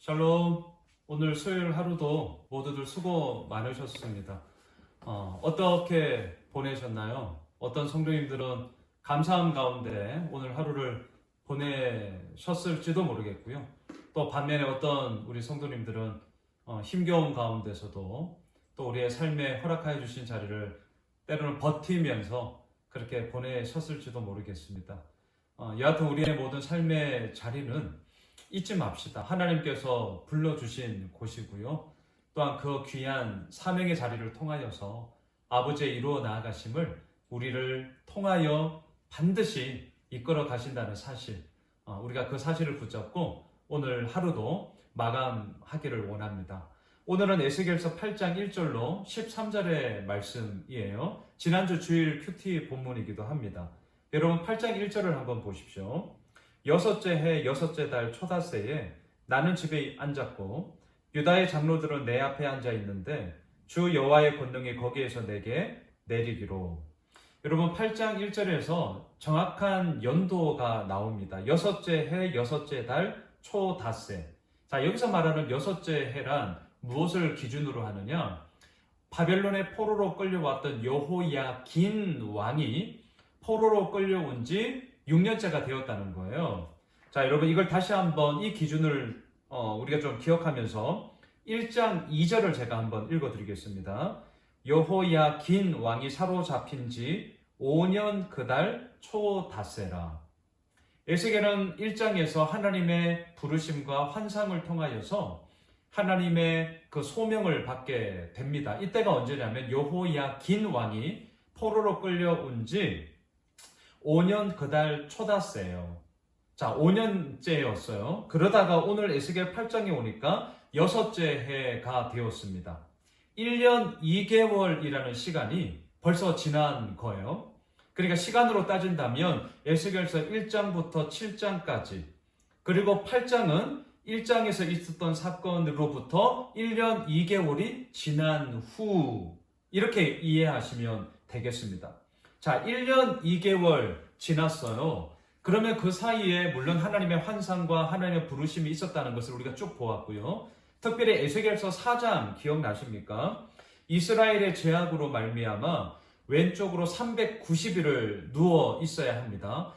샬롬. 오늘 수요일 하루도 모두들 수고 많으셨습니다. 어떻게 보내셨나요? 어떤 성도님들은 감사함 가운데 오늘 하루를 보내셨을지도 모르겠고요. 또 반면에 어떤 우리 성도님들은 힘겨운 가운데서도 또 우리의 삶에 허락하여 주신 자리를 때로는 버티면서 그렇게 보내셨을지도 모르겠습니다. 여하튼 우리의 모든 삶의 자리는 잊지 맙시다. 하나님께서 불러주신 곳이고요. 또한 그 귀한 사명의 자리를 통하여서 아버지의 이루어 나아가심을 우리를 통하여 반드시 이끌어 가신다는 사실, 우리가 그 사실을 붙잡고 오늘 하루도 마감하기를 원합니다. 오늘은 에스겔서 8장 1절로 13절의 말씀이에요. 지난주 주일 큐티 본문이기도 합니다. 여러분 8장 1절을 한번 보십시오. 여섯째 해 여섯째 달 초닷새에 나는 집에 앉았고 유다의 장로들은 내 앞에 앉아 있는데 주 여호와의 권능이 거기에서 내게 내리기로. 여러분 8장 1절에서 정확한 연도가 나옵니다. 여섯째 해 여섯째 달 초닷새. 자, 여기서 말하는 여섯째 해란 무엇을 기준으로 하느냐? 바벨론의 포로로 끌려왔던 여호야긴 왕이 포로로 끌려온 지 6년째가 되었다는 거예요. 자, 여러분 이걸 다시 한번 이 기준을 우리가 좀 기억하면서 1장 2절을 제가 한번 읽어드리겠습니다. 여호야긴 왕이 사로잡힌 지 5년 그달 초닷새라. 에스겔은 1장에서 하나님의 부르심과 환상을 통하여서 하나님의 그 소명을 받게 됩니다. 이때가 언제냐면 여호야긴 왕이 포로로 끌려온 지 5년 그달 초닷새예요. 자, 5년째였어요. 그러다가 오늘 에스겔 8장에 오니까 여섯째 해가 되었습니다. 1년 2개월이라는 시간이 벌써 지난 거예요. 그러니까 시간으로 따진다면 에스겔서 1장부터 7장까지, 그리고 8장은 1장에서 있었던 사건으로부터 1년 2개월이 지난 후, 이렇게 이해하시면 되겠습니다. 자, 1년 2개월 지났어요. 그러면 그 사이에 물론 하나님의 환상과 하나님의 부르심이 있었다는 것을 우리가 쭉 보았고요. 특별히 에스겔서 4장 기억나십니까? 이스라엘의 죄악으로 말미암아 왼쪽으로 390일을 누워 있어야 합니다.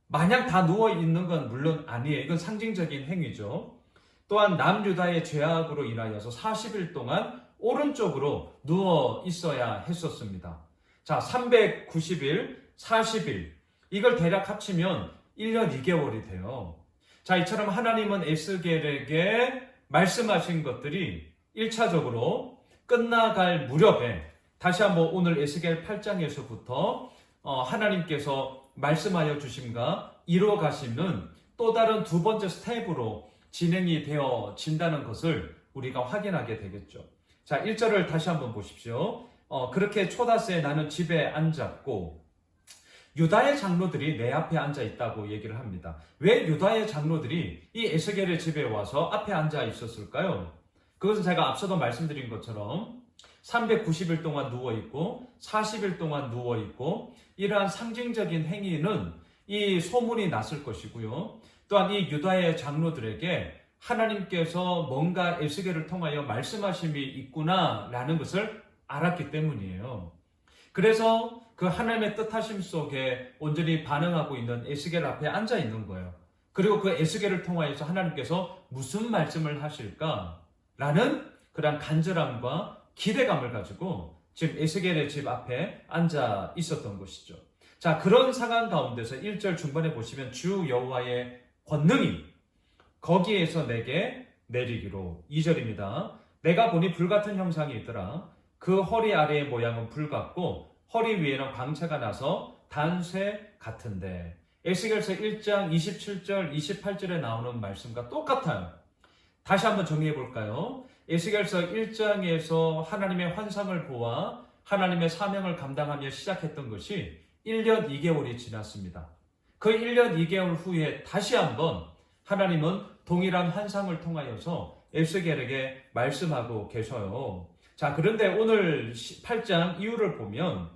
마냥 다 누워 있는 건 물론 아니에요. 이건 상징적인 행위죠. 또한 남유다의 죄악으로 인하여서 40일 동안 오른쪽으로 누워 있어야 했었습니다. 자, 390일, 40일, 이걸 대략 합치면 1년 2개월이 돼요. 자, 이처럼 하나님은 에스겔에게 말씀하신 것들이 1차적으로 끝나갈 무렵에 다시 한번 오늘 에스겔 8장에서부터 하나님께서 말씀하여 주심과 이루어 가시는 또 다른 두 번째 스텝으로 진행이 되어진다는 것을 우리가 확인하게 되겠죠. 자, 1절을 다시 한번 보십시오. 그렇게 초닷새에 나는 집에 앉았고 유다의 장로들이 내 앞에 앉아 있다고 얘기를 합니다. 왜 유다의 장로들이 이 에스겔의 집에 와서 앞에 앉아 있었을까요? 그것은 제가 앞서도 말씀드린 것처럼 390일 동안 누워있고 40일 동안 누워있고 이러한 상징적인 행위는 이 소문이 났을 것이고요. 또한 이 유다의 장로들에게 하나님께서 뭔가 에스겔을 통하여 말씀하심이 있구나라는 것을 알았기 때문이에요. 그래서 그 하나님의 뜻하심 속에 온전히 반응하고 있는 에스겔 앞에 앉아 있는 거예요. 그리고 그 에스겔을 통하여서 하나님께서 무슨 말씀을 하실까라는 그런 간절함과 기대감을 가지고 지금 에스겔의 집 앞에 앉아 있었던 것이죠. 자, 그런 상황 가운데서 1절 중반에 보시면 주 여호와의 권능이 거기에서 내게 내리기로. 2절입니다. 내가 보니 불같은 형상이 있더라. 그 허리 아래의 모양은 불 같고 허리 위에는 광채가 나서 단쇠 같은데. 에스겔서 1장 27절 28절에 나오는 말씀과 똑같아요. 다시 한번 정리해 볼까요? 에스겔서 1장에서 하나님의 환상을 보아 하나님의 사명을 감당하며 시작했던 것이 1년 2개월이 지났습니다. 그 1년 2개월 후에 다시 한번 하나님은 동일한 환상을 통하여서 에스겔에게 말씀하고 계셔요. 자, 그런데 오늘 8장 이유를 보면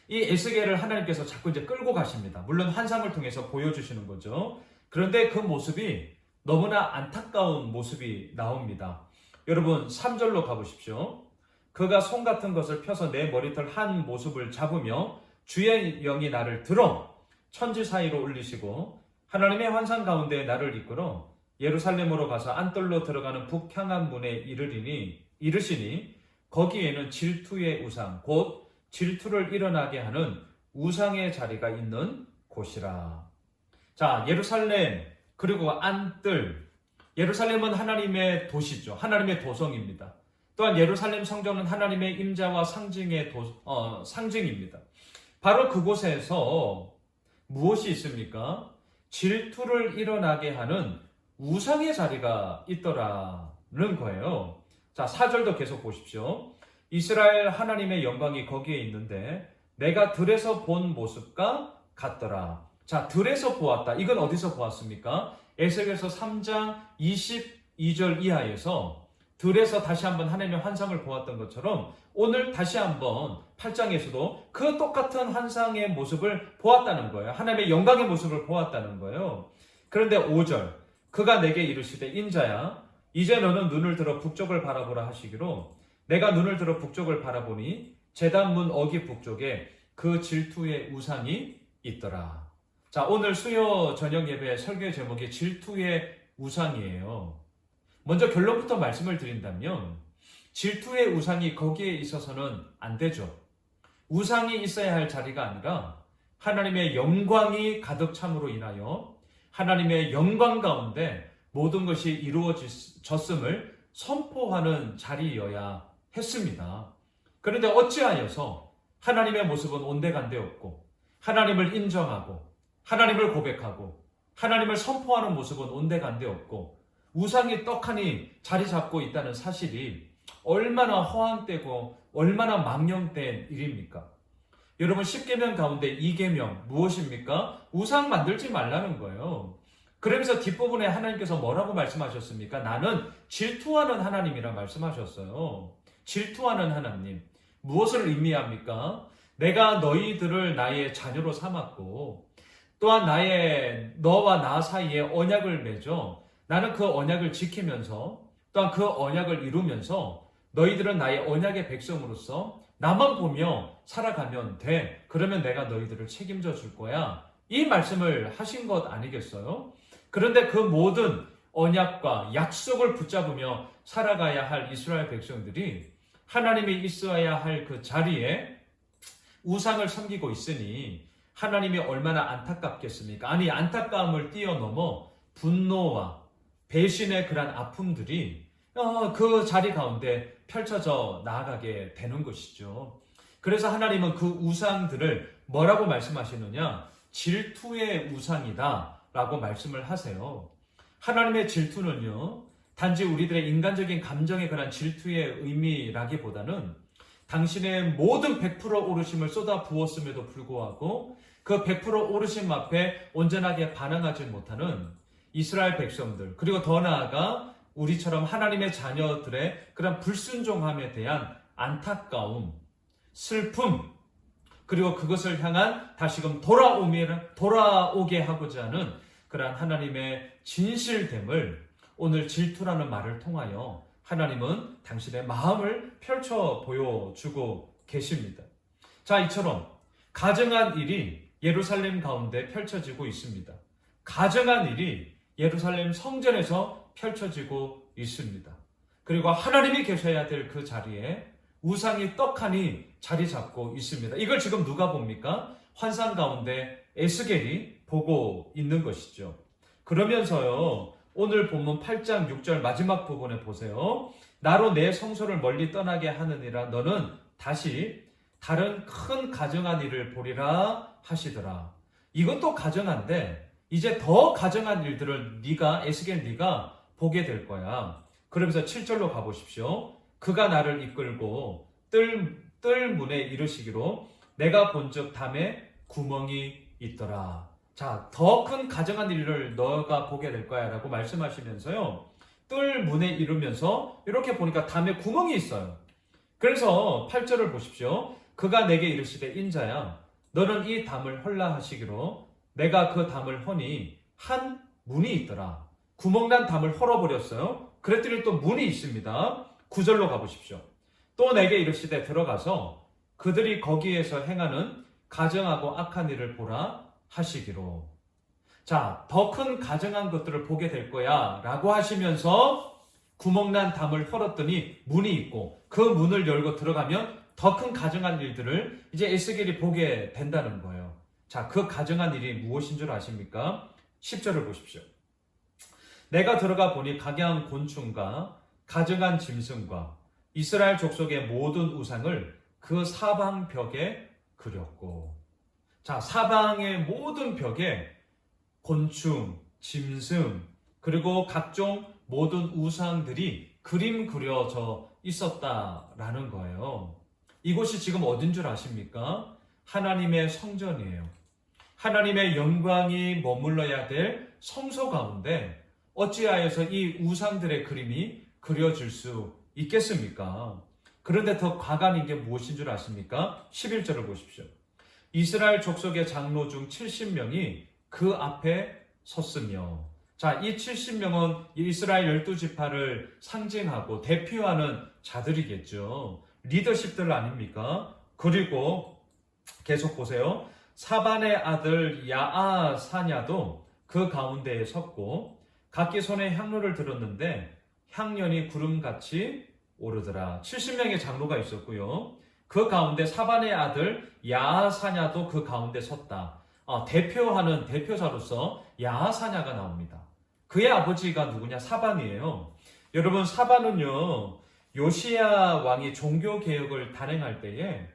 이 에스겔을 하나님께서 자꾸 이제 끌고 가십니다. 물론 환상을 통해서 보여주시는 거죠. 그런데 그 모습이 너무나 안타까운 모습이 나옵니다. 여러분 3절로 가보십시오. 그가 송 같은 것을 펴서 내 머리털 한 모습을 잡으며 주의 영이 나를 들어 천지 사이로 올리시고 하나님의 환상 가운데 나를 이끌어 예루살렘으로 가서 안뜰로 들어가는 북향한 문에 이르시니 거기에는 질투의 우상 곧 질투를 일어나게 하는 우상의 자리가 있는 곳이라. 자, 예루살렘 그리고 안뜰. 예루살렘은 하나님의 도시죠. 하나님의 도성입니다. 또한 예루살렘 성전은 하나님의 임재와 상징입니다. 바로 그곳에서 무엇이 있습니까? 질투를 일어나게 하는 우상의 자리가 있더라는 거예요. 자, 4절도 계속 보십시오. 이스라엘 하나님의 영광이 거기에 있는데 내가 들에서 본 모습과 같더라. 자, 들에서 보았다. 이건 어디서 보았습니까? 에스겔서 3장 22절 이하에서 들에서 다시 한번 하나님의 환상을 보았던 것처럼 오늘 다시 한번 8장에서도 그 똑같은 환상의 모습을 보았다는 거예요. 하나님의 영광의 모습을 보았다는 거예요. 그런데 5절 그가 내게 이르시되 인자야 이제 너는 눈을 들어 북쪽을 바라보라 하시기로 내가 눈을 들어 북쪽을 바라보니 제단문 어기 북쪽에 그 질투의 우상이 있더라. 자, 오늘 수요 저녁 예배 설교의 제목이 질투의 우상이에요. 먼저 결론부터 말씀을 드린다면 질투의 우상이 거기에 있어서는 안 되죠. 우상이 있어야 할 자리가 아니라 하나님의 영광이 가득 참으로 인하여 하나님의 영광 가운데 모든 것이 이루어졌음을 선포하는 자리여야 했습니다. 그런데 어찌하여서 하나님의 모습은 온데간데 없고 하나님을 인정하고 하나님을 고백하고 하나님을 선포하는 모습은 온데간데 없고 우상이 떡하니 자리 잡고 있다는 사실이 얼마나 허황되고 얼마나 망령된 일입니까? 여러분 10계명 가운데 2계명 무엇입니까? 우상 만들지 말라는 거예요. 그러면서 뒷부분에 하나님께서 뭐라고 말씀하셨습니까? 나는 질투하는 하나님이라 말씀하셨어요. 질투하는 하나님. 무엇을 의미합니까? 내가 너희들을 나의 자녀로 삼았고 또한 너와 나 사이에 언약을 맺어 나는 그 언약을 지키면서 또한 그 언약을 이루면서 너희들은 나의 언약의 백성으로서 나만 보며 살아가면 돼. 그러면 내가 너희들을 책임져 줄 거야. 이 말씀을 하신 것 아니겠어요? 그런데 그 모든 언약과 약속을 붙잡으며 살아가야 할 이스라엘 백성들이 하나님이 있어야 할 그 자리에 우상을 섬기고 있으니 하나님이 얼마나 안타깝겠습니까? 아니 안타까움을 뛰어넘어 분노와 배신의 그런 아픔들이 그 자리 가운데 펼쳐져 나아가게 되는 것이죠. 그래서 하나님은 그 우상들을 뭐라고 말씀하시느냐? 질투의 우상이다 라고 말씀을 하세요. 하나님의 질투는요, 단지 우리들의 인간적인 감정의 그런 질투의 의미라기보다는 당신의 모든 100% 오르심을 쏟아 부었음에도 불구하고 그 100% 오르심 앞에 온전하게 반응하지 못하는 이스라엘 백성들, 그리고 더 나아가 우리처럼 하나님의 자녀들의 그런 불순종함에 대한 안타까움, 슬픔, 그리고 그것을 향한 다시금 돌아오게 하고자 하는 그러한 하나님의 진실됨을 오늘 질투라는 말을 통하여 하나님은 당신의 마음을 펼쳐 보여주고 계십니다. 자, 이처럼 가증한 일이 예루살렘 가운데 펼쳐지고 있습니다. 가증한 일이 예루살렘 성전에서 펼쳐지고 있습니다. 그리고 하나님이 계셔야 될 그 자리에 우상이 떡하니 자리 잡고 있습니다. 이걸 지금 누가 봅니까? 환상 가운데 에스겔이 보고 있는 것이죠. 그러면서요, 오늘 본문 8장 6절 마지막 부분에 보세요. 나로 내 성소를 멀리 떠나게 하느니라 너는 다시 다른 큰 가증한 일을 보리라 하시더라. 이것도 가증한데 이제 더 가증한 일들을 에스겔 네가 보게 될 거야. 그러면서 7절로 가보십시오. 그가 나를 이끌고 뜰 문에 이르시기로 내가 본즉 담에 구멍이 있더라. 자, 더 큰 가증한 일을 너가 보게 될 거야 라고 말씀하시면서요, 뜰 문에 이르면서 이렇게 보니까 담에 구멍이 있어요. 그래서 8절을 보십시오. 그가 내게 이르시되 인자야 너는 이 담을 헐라 하시기로 내가 그 담을 허니 한 문이 있더라. 구멍난 담을 헐어버렸어요. 그랬더니 또 문이 있습니다. 9절로 가보십시오. 또 내게 이르시되 들어가서 그들이 거기에서 행하는 가증하고 악한 일을 보라 하시기로. 자, 더 큰 가증한 것들을 보게 될 거야 라고 하시면서 구멍난 담을 헐었더니 문이 있고 그 문을 열고 들어가면 더 큰 가증한 일들을 이제 에스겔이 보게 된다는 거예요. 자, 그 가증한 일이 무엇인 줄 아십니까? 10절을 보십시오. 내가 들어가 보니 각양 곤충과 가증한 짐승과 이스라엘 족속의 모든 우상을 그 사방 벽에 그렸고. 자, 사방의 모든 벽에 곤충, 짐승, 그리고 각종 모든 우상들이 그림 그려져 있었다라는 거예요. 이곳이 지금 어딘 줄 아십니까? 하나님의 성전이에요. 하나님의 영광이 머물러야 될 성소 가운데 어찌하여서 이 우상들의 그림이 그려질 수 있겠습니까? 그런데 더 과간인 게 무엇인 줄 아십니까? 11절을 보십시오. 이스라엘 족속의 장로 중 70명이 그 앞에 섰으며. 자, 이 70명은 이스라엘 12지파를 상징하고 대표하는 자들이겠죠. 리더십들 아닙니까? 그리고 계속 보세요. 사반의 아들 야아사냐도 그 가운데에 섰고 각기 손에 향로를 들었는데 향연이 구름같이 오르더라. 70명의 장로가 있었고요. 그 가운데 사반의 아들 야아사냐도 그 가운데 섰다. 대표하는 대표자로서 야아사냐가 나옵니다. 그의 아버지가 누구냐? 사반이에요. 여러분, 사반은요, 요시야 왕이 종교개혁을 단행할 때에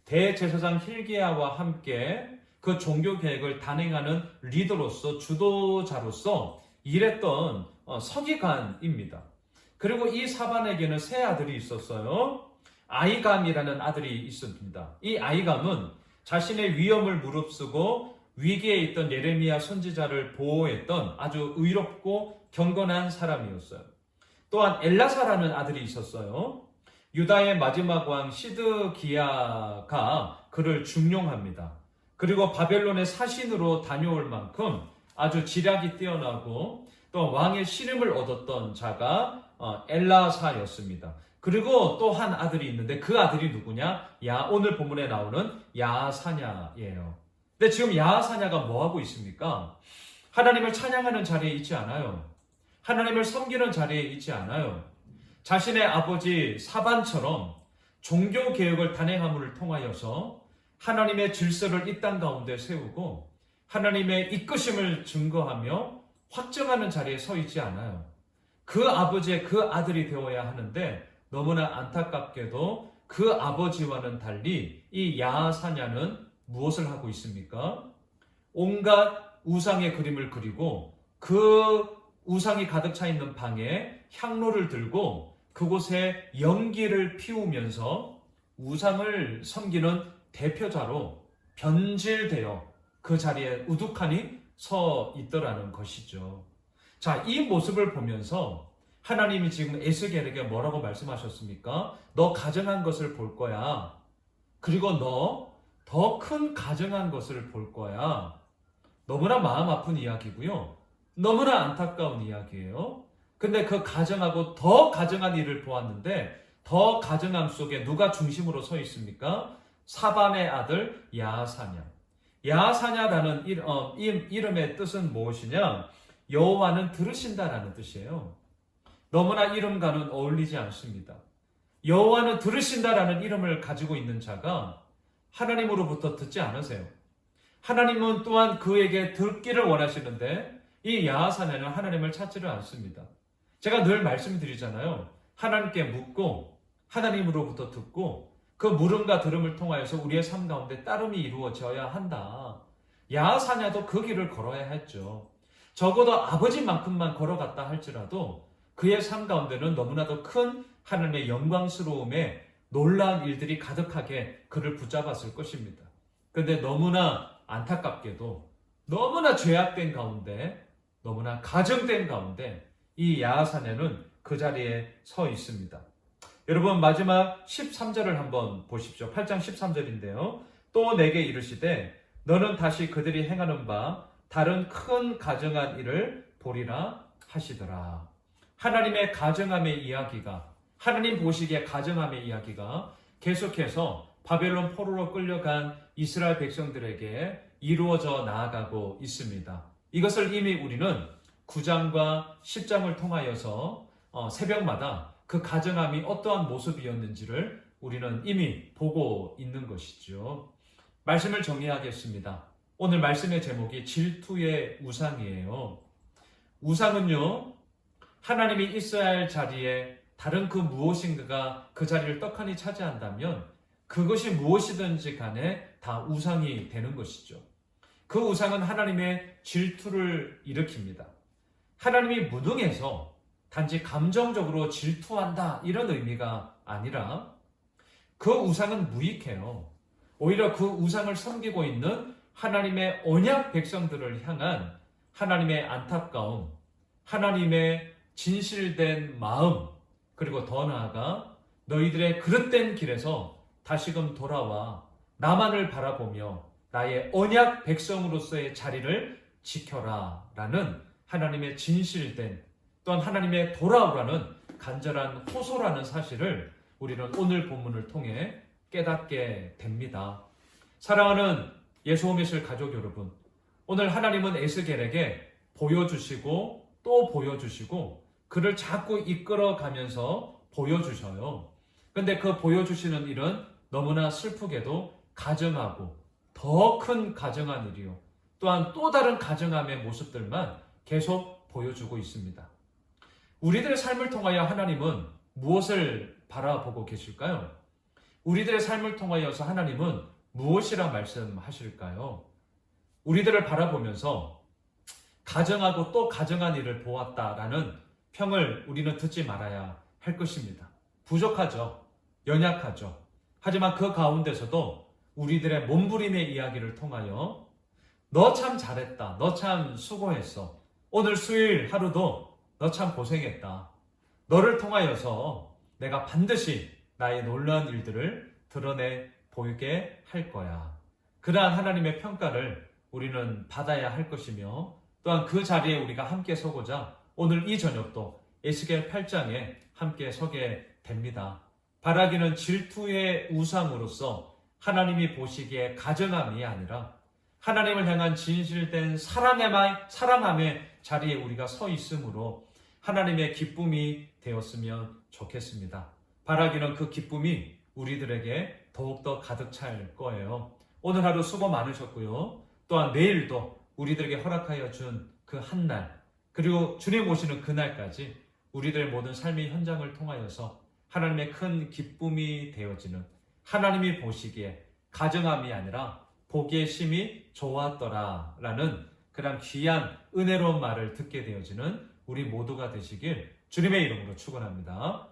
대제사장 힐기야와 함께 그 종교개혁을 단행하는 리더로서, 주도자로서 일했던 서기관입니다. 그리고 이 사반에게는 세 아들이 있었어요. 아이감이라는 아들이 있습니다. 이 아이감은 자신의 위엄을 무릅쓰고 위기에 있던 예레미야 선지자를 보호했던 아주 의롭고 경건한 사람이었어요. 또한 엘라사라는 아들이 있었어요. 유다의 마지막 왕 시드기야가 그를 중용합니다. 그리고 바벨론의 사신으로 다녀올 만큼 아주 지략이 뛰어나고 또 왕의 신임을 얻었던 자가 엘라사였습니다. 그리고 또 한 아들이 있는데 그 아들이 누구냐? 오늘 본문에 나오는 야사냐예요. 근데 지금 야사냐가 뭐 하고 있습니까? 하나님을 찬양하는 자리에 있지 않아요. 하나님을 섬기는 자리에 있지 않아요. 자신의 아버지 사반처럼 종교개혁을 단행함을 통하여서 하나님의 질서를 이 땅 가운데 세우고 하나님의 이끄심을 증거하며 확정하는 자리에 서 있지 않아요. 그 아버지의 그 아들이 되어야 하는데 너무나 안타깝게도 그 아버지와는 달리 이 야사냐는 무엇을 하고 있습니까? 온갖 우상의 그림을 그리고 그 우상이 가득 차 있는 방에 향로를 들고 그곳에 연기를 피우면서 우상을 섬기는 대표자로 변질되어 그 자리에 우두커니 서 있더라는 것이죠. 자, 이 모습을 보면서 하나님이 지금 에스겔에게 뭐라고 말씀하셨습니까? 너 가증한 것을 볼 거야. 그리고 너 더 큰 가증한 것을 볼 거야. 너무나 마음 아픈 이야기고요. 너무나 안타까운 이야기예요. 근데 그 가증하고 더 가증한 일을 보았는데 더 가증함 속에 누가 중심으로 서 있습니까? 사반의 아들 야사냐. 야사냐라는 이름의 뜻은 무엇이냐? 여호와는 들으신다라는 뜻이에요. 너무나 이름과는 어울리지 않습니다. 여호와는 들으신다라는 이름을 가지고 있는 자가 하나님으로부터 듣지 않으세요. 하나님은 또한 그에게 듣기를 원하시는데 이 야사냐는 하나님을 찾지를 않습니다. 제가 늘 말씀드리잖아요. 하나님께 묻고 하나님으로부터 듣고 그 물음과 들음을 통하여서 우리의 삶 가운데 따름이 이루어져야 한다. 야사냐도 그 길을 걸어야 했죠. 적어도 아버지만큼만 걸어갔다 할지라도 그의 삶 가운데는 너무나도 큰 하나님의 영광스러움에 놀라운 일들이 가득하게 그를 붙잡았을 것입니다. 그런데 너무나 안타깝게도 너무나 죄악된 가운데 너무나 가증된 가운데 이 야사냐는 그 자리에 서 있습니다. 여러분, 마지막 13절을 한번 보십시오. 8장 13절인데요. 또 내게 이르시되 너는 다시 그들이 행하는 바 다른 큰 가증한 일을 보리라 하시더라. 하나님의 가정함의 이야기가, 하나님 보시기에 가정함의 이야기가 계속해서 바벨론 포로로 끌려간 이스라엘 백성들에게 이루어져 나아가고 있습니다. 이것을 이미 우리는 9장과 10장을 통하여서 새벽마다 그 가정함이 어떠한 모습이었는지를 우리는 이미 보고 있는 것이죠. 말씀을 정리하겠습니다. 오늘 말씀의 제목이 질투의 우상이에요. 우상은요, 하나님이 있어야 할 자리에 다른 그 무엇인가가 그 자리를 떡하니 차지한다면 그것이 무엇이든지 간에 다 우상이 되는 것이죠. 그 우상은 하나님의 질투를 일으킵니다. 하나님이 무능해서 단지 감정적으로 질투한다 이런 의미가 아니라 그 우상은 무익해요. 오히려 그 우상을 섬기고 있는 하나님의 언약 백성들을 향한 하나님의 안타까움, 하나님의 진실된 마음, 그리고 더 나아가 너희들의 그릇된 길에서 다시금 돌아와 나만을 바라보며 나의 언약 백성으로서의 자리를 지켜라 라는 하나님의 진실된 또한 하나님의 돌아오라는 간절한 호소라는 사실을 우리는 오늘 본문을 통해 깨닫게 됩니다. 사랑하는 예수오미실 가족 여러분, 오늘 하나님은 에스겔에게 보여주시고 또 보여주시고 그를 자꾸 이끌어가면서 보여주셔요. 근데 그 보여주시는 일은 너무나 슬프게도 가증하고 더 큰 가증한 일이요. 또한 또 다른 가증함의 모습들만 계속 보여주고 있습니다. 우리들의 삶을 통하여 하나님은 무엇을 바라보고 계실까요? 우리들의 삶을 통하여서 하나님은 무엇이라 말씀하실까요? 우리들을 바라보면서 가증하고 또 가증한 일을 보았다라는 평을 우리는 듣지 말아야 할 것입니다. 부족하죠. 연약하죠. 하지만 그 가운데서도 우리들의 몸부림의 이야기를 통하여 너 참 잘했다. 너 참 수고했어. 오늘 수요일 하루도 너 참 고생했다. 너를 통하여서 내가 반드시 나의 놀라운 일들을 드러내 보이게 할 거야. 그러한 하나님의 평가를 우리는 받아야 할 것이며 또한 그 자리에 우리가 함께 서고자 오늘 이 저녁도 에스겔 8장에 함께 서게 됩니다. 바라기는 질투의 우상으로서 하나님이 보시기에 가증함이 아니라 하나님을 향한 진실된 사랑함의 자리에 우리가 서 있으므로 하나님의 기쁨이 되었으면 좋겠습니다. 바라기는 그 기쁨이 우리들에게 더욱더 가득 찰 거예요. 오늘 하루 수고 많으셨고요. 또한 내일도 우리들에게 허락하여 준 그 한 날, 그리고 주님 오시는 그날까지 우리들의 모든 삶의 현장을 통하여서 하나님의 큰 기쁨이 되어지는, 하나님이 보시기에 가증함이 아니라 보기에 심히 좋았더라 라는 그런 귀한 은혜로운 말을 듣게 되어지는 우리 모두가 되시길 주님의 이름으로 축원합니다.